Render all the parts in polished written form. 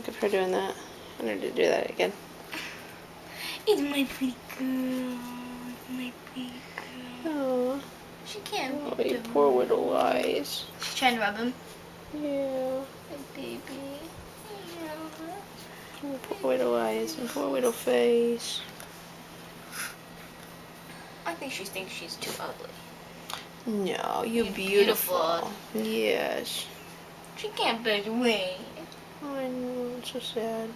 sick of her doing that. I want her to do that again. It's my pretty girl. My pretty girl. Oh, She can't oh, be you poor little eyes. She's trying to rub him. Yeah. My baby. Oh, poor little eyes and poor little face. I think she thinks she's too ugly. No, you're You're beautiful. Yes. She can't bear the rain. I know, it's so sad.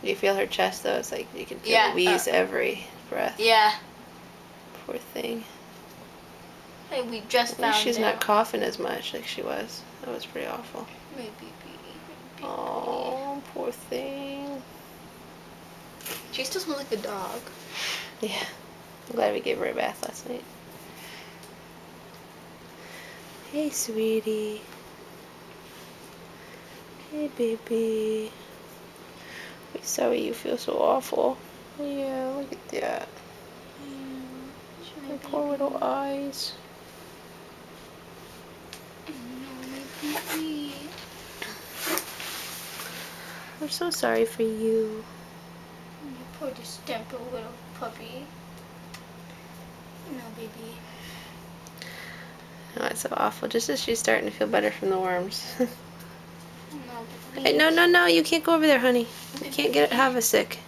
You feel her chest though? It's like you can feel Yeah, Louise every breath. Yeah. Poor thing. Hey, we just At least found she's out. not coughing as much like she was. That was pretty awful. My baby. Oh, poor thing. She still smells like a dog. Yeah. I'm glad we gave her a bath last night. Hey, sweetie. Hey, baby. We're sorry you feel so awful. Yeah, look at that. My poor little eyes. I'm so sorry for you. Poor distemper little puppy. No, baby. Oh, it's so awful. Just as she's starting to feel better from the worms. No, baby. Hey, no, you can't go over there, honey. You can't have a sick.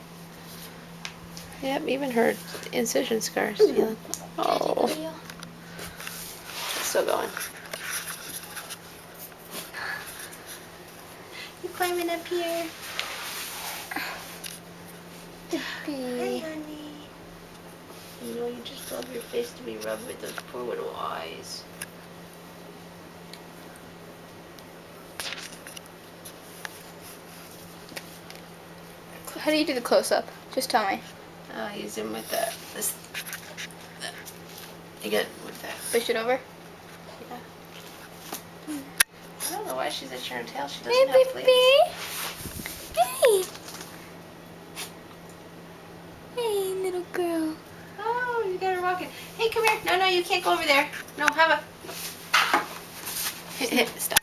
Yep, even her incision scars healing. Oh, it's still going. You climbing up here? Baby. Hi, honey. You know, you just love your face to be rubbed with those poor little eyes. How do you do the close-up? Just tell me. You zoom with that. Again, with that. Push it over. Yeah. I don't know why she's at your tail. She doesn't Hey, have fleas. baby. Hey. Hey, little girl. Oh, you got her walking. Hey, come here. No, you can't go over there. No, have a... Hit, stop.